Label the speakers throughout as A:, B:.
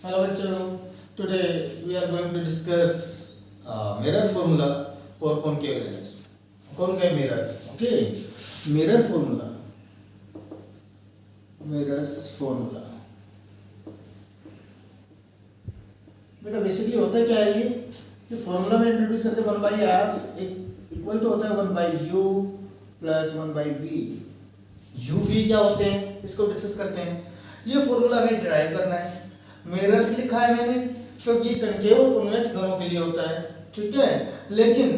A: Hello, bachcho. Today we are going to discuss mirror formula for concave lens. Concave mirror. Okay. Mirror formula. Mirrors formula. बेटा basically होता है क्या है ये formula में introduce करते हैं 1/f इक्वल टू होता है 1/u plus 1/v. u v क्या होते हैं इसको डिस्कस करते हैं. ये फॉर्मूला हमें डिराइव करना है. मिरर्स लिखा है मैंने क्योंकि कॉनकेव और कॉन्वेक्स दोनों के लिए होता है. ठीक है, लेकिन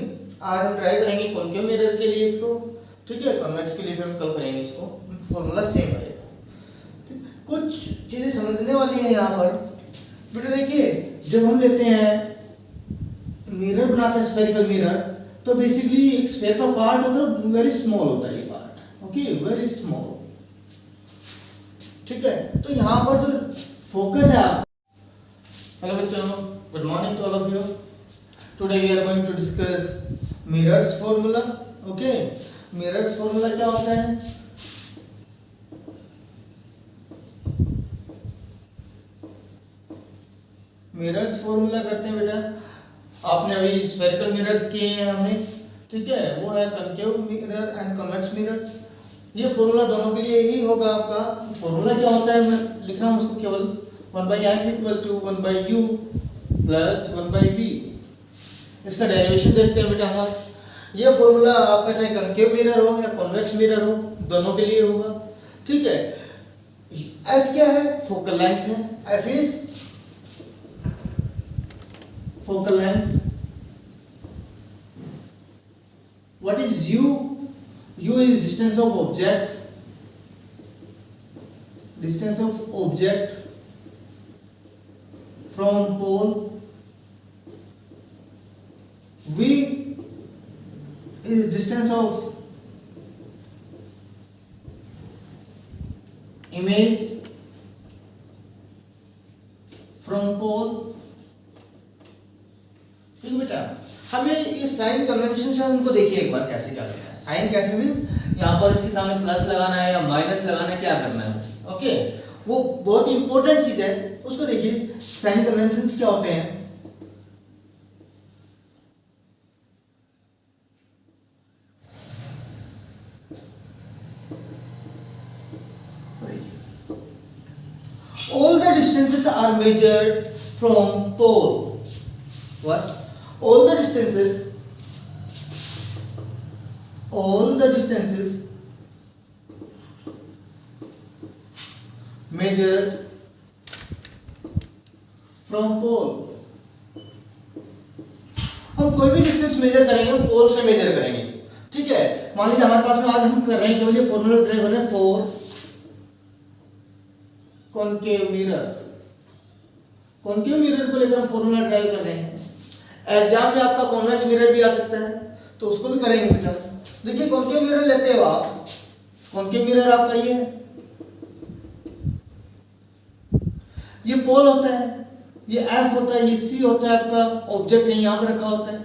A: आज हम ट्राई करेंगे कॉनकेव मिरर के लिए इसको. ठीक है, कॉन्वेक्स के लिए फिर हम कल करेंगे इसको. फॉर्मूला सेम रहेगा. कुछ चीजें समझने वाली है यहाँ पर. बेटा देखिए, जब हम लेते हैं मिरर बनाते हैं स्फेरिकल मिरर, तो बेसिकली एक स्फेयर का पार्ट होता है, वेरी स्मॉल होता है ये पार्ट. Okay, very small. ठीक है, तो यहाँ पर जो फोकस है आप. हेलो बच्चों, good morning to all of you. Today we are going to discuss mirrors formula. Okay, mirrors formula क्या होता है? मिरर्स फॉर्मूला करते हैं बेटा. आपने अभी स्फेरिकल मिरर्स किए हैं हमने. ठीक है, वो है concave mirror and convex mirror. ये फॉर्मूला दोनों के लिए ही होगा आपका. फॉर्मूला क्या होता है मैं लिख रहा हूँ उसको केवल 1/f equal to 1/u plus 1/v. इसका डेरिवेशन देखते हैं बेटा हमारा. ये फॉर्मूला आपका चाहे कॉनकेव मिरर हो या कॉन्वेक्स मिरर हो, दोनों के लिए होगा. ठीक है, f क्या है? फोकल लेंथ है. f is focal length. What is u? U is distance of object. Distance of object from pole. V is distance of image from pole. ठीक है बेटा, हमें ये साइन कन्वेंशन से उनको देखिए एक बार कैसे क्या करना है. साइन कैसे मींस यहाँ पर इसके सामने प्लस लगाना है या माइनस लगाना है, क्या करना है. ओके, वो बहुत इंपॉर्टेंट चीज है, उसको देखिए. साइन कन्वेंशंस क्या होते हैं? All the distances are measured from pole. What? All the distances measured from pole. हम कोई भी डिस्टेंस मेजर करेंगे पोल से मेजर करेंगे. ठीक है, मान लीजिए हमारे पास में आज हम कर रहे हैं केवल ये फॉर्मूला ड्राइव कर रहे हैं for concave mirror. Concave mirror को लेकर हम फॉर्मूला ड्राइव कर रहे हैं. एग्जाम में आपका कॉन्वेक्स मिरर भी आ सकता है, तो उसको भी करेंगे बेटा. देखिए, कॉनकेव मिरर लेते हो आप. कॉनकेव मिरर आपका ये पोल होता है, ये एफ होता है, ये सी होता है. आपका ऑब्जेक्ट यहाँ पर रखा होता है.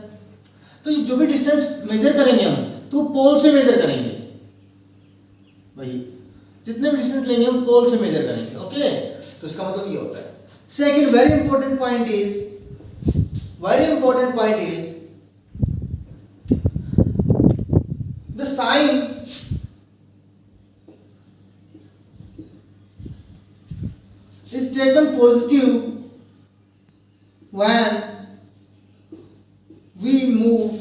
A: तो ये जो भी डिस्टेंस मेजर करेंगे हम, तो पोल से मेजर करेंगे भाई. जितने भी डिस्टेंस लेंगे हम पोल से मेजर करेंगे. ओके, तो इसका मतलब ये होता है. Second very important point is the sign is taken positive when we move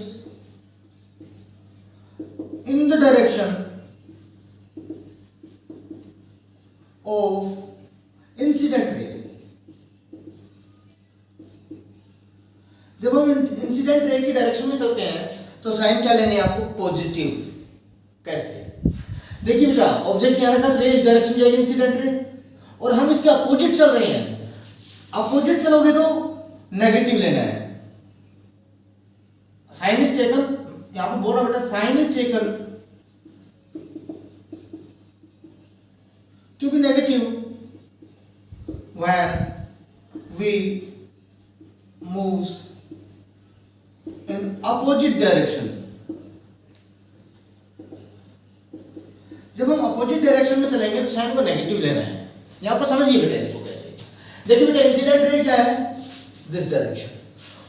A: in the direction of incident ray. जब हम इंसिडेंट रे की डायरेक्शन में चलते हैं तो साइन क्या लेनी है आपको? पॉजिटिव. कैसे? देखिए बेटा, ऑब्जेक्ट यहाँ रखा तो रे इस डायरेक्शन जाएगी इंसिडेंट रे, और हम इसके अपोजिट चल रहे हैं. अपोजिट चलोगे तो नेगेटिव लेना है. साइन इज टेकन, यहाँ पर बोल रहा बेटा, sign is taken to be negative when we moves in opposite direction. जब हम अपोजिट डायरेक्शन में चलेंगे तो साइन को नेगेटिव लेना है. यहाँ पर समझिए बेटा इसको कैसे. देखिए बेटा इंसिडेंट रे क्या है, दिस डायरेक्शन,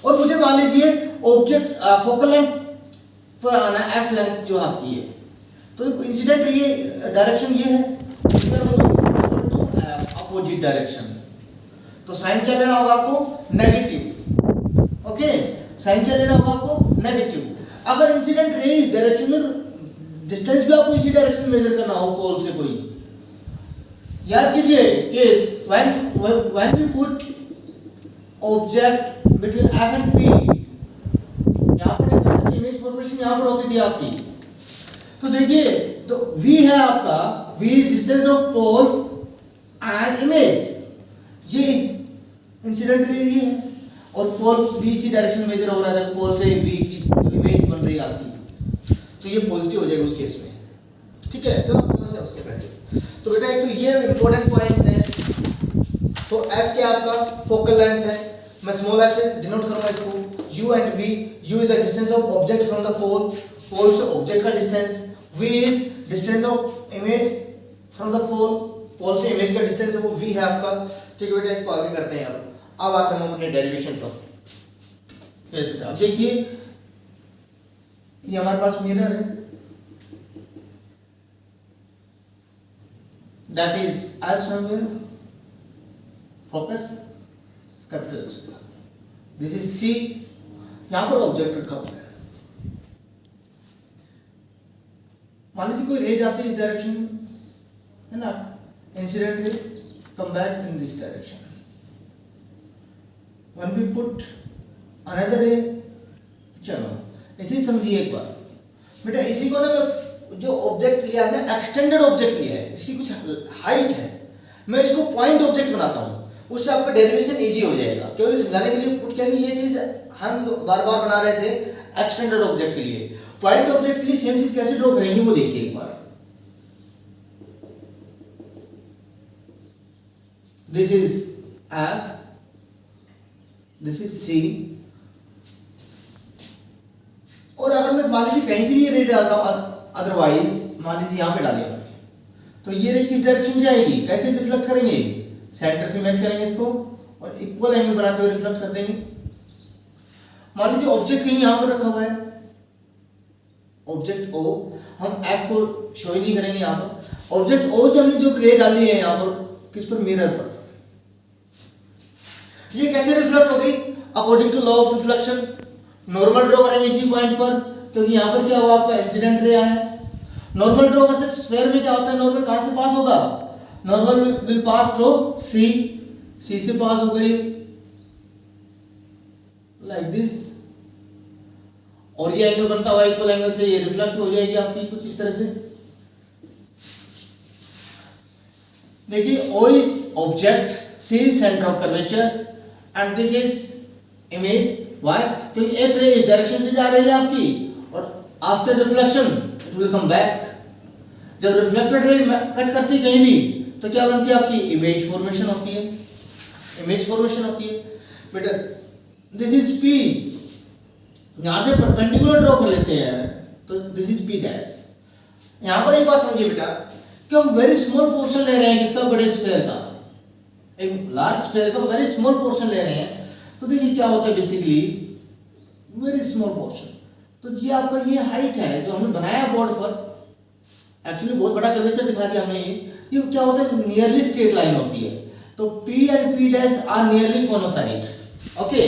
A: और मुझे मान लीजिए ऑब्जेक्ट फोकल लेंथ पर आना एफ लेंथ जो आपकी है, तो इंसिडेंट रे डायरेक्शन ये है अपोजिट डायरेक्शन, तो साइन क्या लेना होगा आपको, नेगेटिव। ओके, साइन क्या लेना होगा आपको, नेगेटिव। अगर इंसिडेंट रे इस डायरेक्शन में, डिस्टेंस भी आपको इसी डायरेक्शन में मेजर करना हो पोल से कोई, याद कीजिए case when we put object between f and p, यहाँ पर इमेज फॉर्मेशन यहाँ पर होती थी आपकी, तो देखिए तो v है आपका, v is distance of pole and image, ये इंसिडेंट रे है, और पोल v इसी डायरेक्शन मेजर हो रहा है, पोल से v की इमेज बन रही है आपकी, तो ये पॉजिटिव हो जाएगा उस केस में। ठीक है, चलो समझते हैं उसके कैसे। तो बेटा एक तो ये इंपॉर्टेंट पॉइंट्स हैं। तो f क्या आपका फोकल लेंथ है, मैं स्मॉल f से डिनोट करूंगा इसको, u and v, u is the distance of object from the pole, pole से ऑब्जेक्ट का distance, v is distance of image from the pole, pole से इमेज का डिस्टेंस है वो v है आपका। ठीक है बेटा, इसको आगे करते हैं। अब आते हैं हम अपने डेरिवेशन पर। अब देखिए ये हमारे पास मिरर है, that is as somewhere focus capital S, this is C, यहां पर ऑब्जेक्ट रखा हुआ है। मान लीजिए कोई रे जाती है इस डायरेक्शन है ना, incident ray come back in this direction, when we put another ray, चलो इसे समझिए एक बार बेटा, इसी को ना मैं जो ऑब्जेक्ट लिया है, एक्सटेंडेड ऑब्जेक्ट लिया है, इसकी कुछ हाइट है, मैं इसको पॉइंट ऑब्जेक्ट बनाता हूँ, उससे आपका डेरिवेशन इजी हो जाएगा। क्योंकि समझाने के लिए पुट किया कि ये चीज हम बार बार बना रहे थे एक्सटेंडेड ऑब्जेक्ट के लिए, पॉइंट ऑब्जेक्ट के लिए सेम चीज कैसे ड्रॉ करेंगे वो देखिए एक बार। This is F, this is C, और अगर मैं मान लीजिए कहीं से भी ये रे डालता हूं, अदरवाइज मान लीजिए यहां पे डाले हमने, तो ये रे किस डायरेक्शन से आएगी, कैसे रिफ्लेक्ट करेंगे, सेंटर से मैच करेंगे इसको और इक्वल एंगल बनाते हुए रिफ्लेक्ट कर देंगे। मान लीजिए ऑब्जेक्ट कहीं यहां पर रखा हुआ है, ऑब्जेक्ट ओ, हम एफ को शो ही नहीं करेंगे यहां पर, ऑब्जेक्ट ओ से हमने जो रे डाली है यहां पर, किस पर, मिरर पर, ये कैसे रिफ्लेक्ट हो गई, according to law of reflection, normal draw करेंगे इसी पॉइंट पर, क्योंकि यहां पर क्या हुआ आपका इंसिडेंट रे आया है। नॉर्मल ड्रॉ करते हैं स्फीयर में क्या होता है, नॉर्मल कहां से पास होगा, normal will pass through C, सी से पास हो गई लाइक दिस, और ये एंगल बनता हुआ इक्वल एंगल से ये रिफ्लेक्ट हो जाएगी आपकी कुछ इस तरह से। देखिए O is object, C is centre of curvature and this is image. Why, क्योंकि एक रे इस डायरेक्शन से जा रही है आपकी, और after reflection it will come back. जब रिफ्लेक्टेड रे कट करती है कहीं भी तो क्या बनती है आपकी, इमेज फॉर्मेशन होती है, इमेज फॉर्मेशन होती है। बेटा दिस इज पी, यहां से परपेंडिकुलर ड्रॉ कर लेते हैं, तो दिस इज पी डैश। यहां पर एक बात समझिए बेटा कि हम वेरी स्मॉल पोर्शन ले रहे हैं किसका, बड़े स्फीयर का, एक लार्ज स्फीयर का वेरी स्मॉल पोर्शन ले रहे हैं, तो देखिए क्या होता है बेसिकली वेरी स्मॉल पोर्शन, तो ये आपका ये हाइट है जो हमने बनाया बोर्ड पर, एक्चुअली बहुत बड़ा कर्वेचर दिखा दिया हमने, ये क्या होता है नियरली स्ट्रेट लाइन होती है, तो P and P dash are nearly coincide. Okay,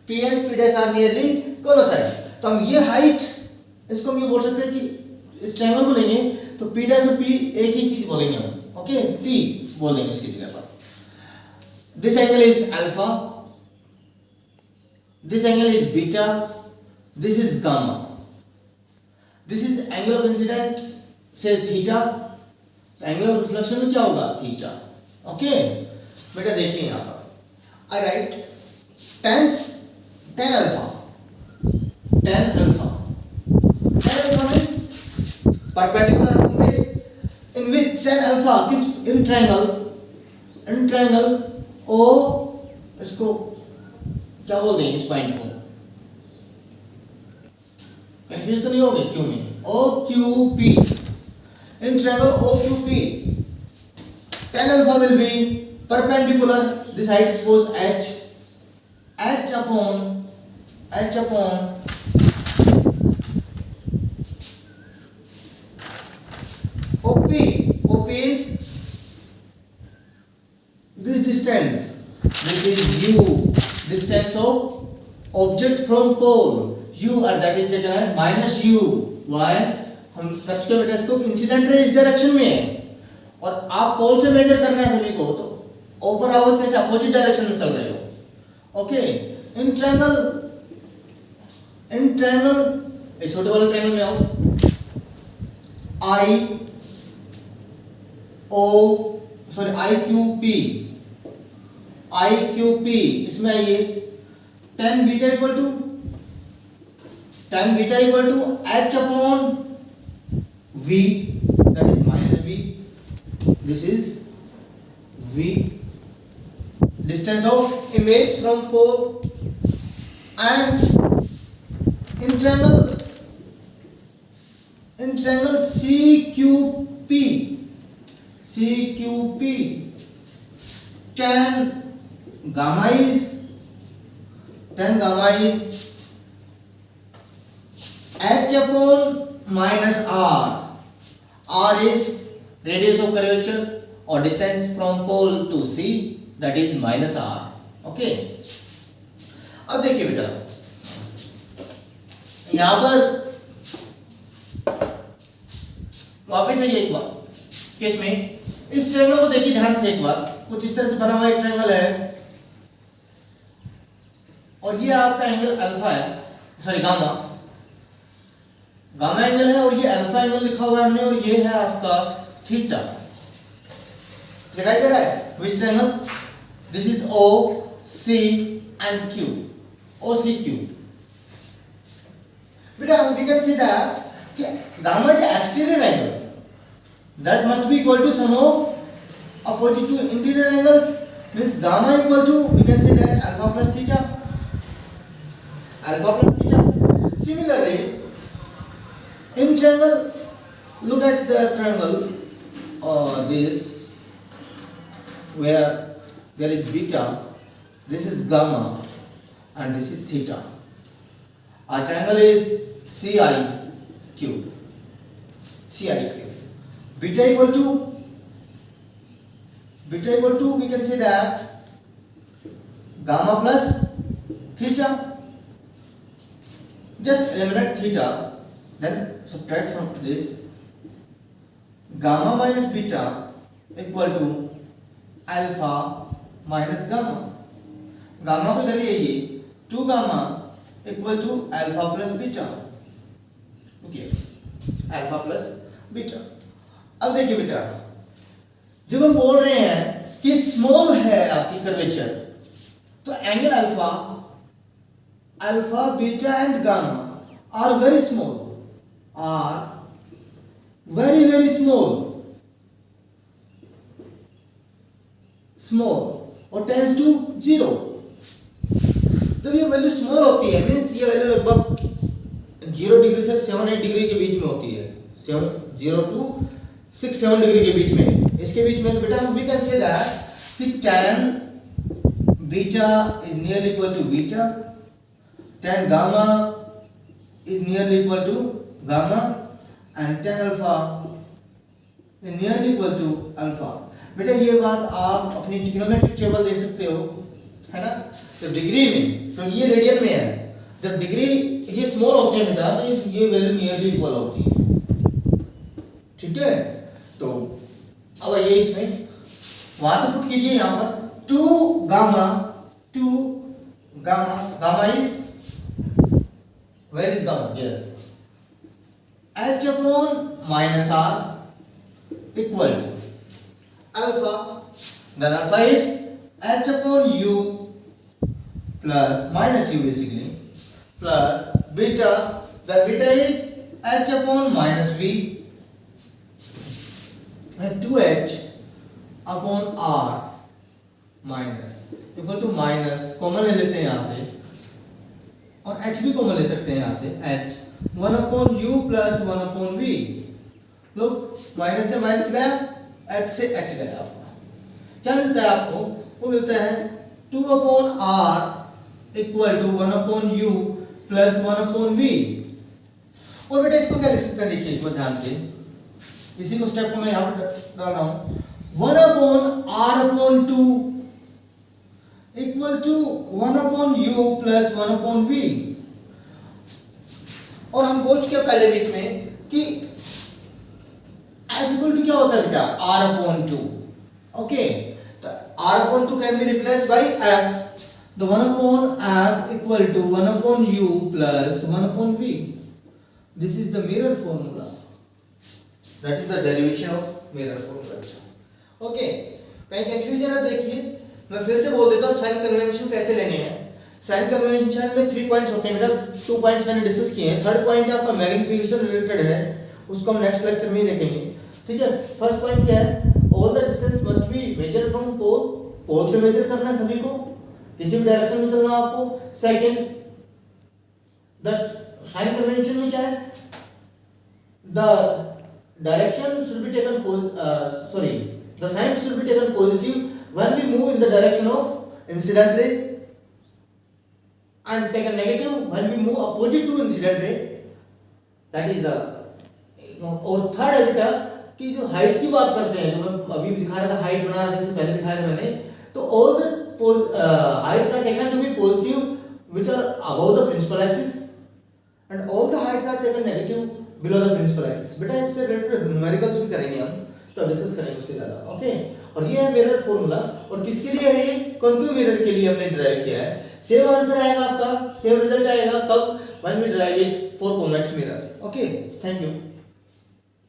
A: P and P dash are nearly coincide, तो हम ये हाइट, इसको हम ये बोल सकते हैं कि इस ट्रायंगल को लेंगे तो P डैश और P एक ही चीज बोलेंगे हम। ओके, P बोल देंगे इसकी जगह पर। This angle is alpha, this angle is beta, this is gamma, this is angle of incident say theta, तो angle of reflection में क्या होगा, theta। ओके बेटा देखिए यहाँ पर I write tan alpha means perpendicular upon base, in which tan alpha किस, in triangle O, इसको क्या बोल दें इस पॉइंट को, कंफ्यूज तो नहीं हो गए, क्यों में O Q P, in triangle O Q P tan alpha will be perpendicular this height suppose h upon OP is this distance, this is u, distance of object from pole u, और that is taken as minus u. why? हम कच्चे telescope incident ray इस direction में है और आप पोल से measure करना है सभी को, तो ऊपर आओ कैसे अपोजिट डायरेक्शन में चल रहे हो. ओके, इन ट्रायंगल ये छोटे वाले ट्रायंगल में आओ, IQP इसमें आइए, tan beta equal to h upon v, that is minus v. This is v, distance of image from pole. And in triangle CQP, tan gamma is h upon minus r. R is radius of curvature or distance from pole to C, that is minus r. Okay, अब देखिए बेटा, यहां पर वापस आइए एक बार case में, इस ट्रायंगल को देखिए ध्यान से एक बार. कुछ इस तरह से बना हुआ एक ट्रायंगल है और ये आपका एंगल अल्फा है, सॉरी गामा एंगल है, और ये अल्फा एंगल लिखा हुआ है हमने, और ये है आपका थीटा. दिखाई दे रहा है which triangle? This is OC and Q, OCQ. बेटा वी कैन सी दैट कि gamma is exterior angle, that must be equal to sum of opposite to interior angles, means gamma equal to, we can say that alpha plus theta. Similarly, in triangle, look at the triangle this, where there is beta, this is gamma, and this is theta. Our triangle is CIQ. Beta equal to, we can say that gamma plus theta. Just eliminate theta, then subtract from this. Gamma minus beta equal to alpha minus gamma. Gamma को इधर ले आइए, 2 gamma equal to alpha plus beta. Okay, alpha plus beta. अब देखिए बेटा, जब हम बोल रहे हैं कि स्मॉल है आपकी कर्वेचर, तो angle alpha beta and gamma are very small, very small और टेंस टू 0. जब ये वैल्यू स्मॉल होती है, मीन्स ये वैल्यू लगभग 0 डिग्री से 7-8 डिग्री के बीच में होती है, 0 to 6-7 डिग्री के बीच में, इसके बीच में, तो बेटा वी कैन से दैट कि tan beta is nearly equal to beta, tan gamma is nearly equal to gamma, and tan alpha is nearly equal to alpha. बेटा ये बात आप अपनी ट्रिग्नोमेट्रिक टेबल देख सकते हो, है ना? तो डिग्री में, तो ये रेडियन में है, जब डिग्री ये स्मॉल होते हैं बेटा, तो ये वैल्यू नियरली इक्वल होती है. ठीक है, तो अब आइए इसमें वहां से पुट कीजिए, यहाँ पर 2 gamma is, where is gamma? Yes, h upon minus r equal to alpha, then alpha is h upon u plus minus u basically, plus beta, the beta is h upon minus v, and 2h upon r minus equal to minus, common ले लेते हैं यहाँ से, और h भी common ले सकते हैं यहाँ से, h 1 upon u plus 1 upon v. लोग माइनस से माइनस गया, h से h गया आपका. क्या मिलता है आपको? वो मिलता है 2/r equal to 1/u plus 1/v। और बेटा इसको क्या लिख सकते हैं, देखिए इसको ध्यान से, इसी को स्टेप को मैं यहाँ पर डाल रहा हूँ, 1/r/2 equal to 1/u plus 1/v। और हम बोल चुके पहले भी इसमें कि f इक्वल टू क्या होता है बेटा, r/2। ओके, तो r/2 can be replaced by f, तो 1/f equal to 1/u plus 1/v। This is the mirror formula, that is the derivation of mirror formula. Okay, कहीं कंफ्यूजन है? देखिए मैं फिर से बोल देता हूँ साइन कन्वेंशन कैसे लेने हैं। साइन कन्वेंशन में 3 पॉइंट्स होते हैं बेटा, 2 पॉइंट्स मैंने डिस्कस किए हैं। थर्ड पॉइंट आपका मैग्नीफिकेशन रिलेटेड है, उसको हम नेक्स्ट लेक्चर में ही देखेंगे। ठीक है, फर्स्ट पॉइंट क्या है, all the distance must be measure from pole, pole से मेजर करना है सभी को, किसी भी डायरेक्शन में चलना आपको। सेकंड, द साइन कन्वेंशन में क्या है, the direction should be taken the sign should be taken positive when we move in the direction of incident ray and taken negative when we move opposite to incident ray, that is the। और third है बेटा कि जो height की बात करते हैं, जो मैं अभी दिखा रहा था, हाइट बना रहा था, इससे पहले दिखाया था मैंने, तो all the heights are taken to be positive which are above the principal axis and all the heights are taken negative below the principal axis। बेटा इससे रिलेटेड न्यूमेरिकल्स भी करेंगे हम, तो डिस्कस करेंगे उससे ज्यादा। ओके, और ये है मिरर फॉर्मूला, और किसके लिए है ये, कॉन्केव मिरर के लिए हमने ड्राइव किया है। सेम आंसर आएगा आपका, सेम रिजल्ट आएगा कब, when we derive it for convex mirror. Okay, thank you.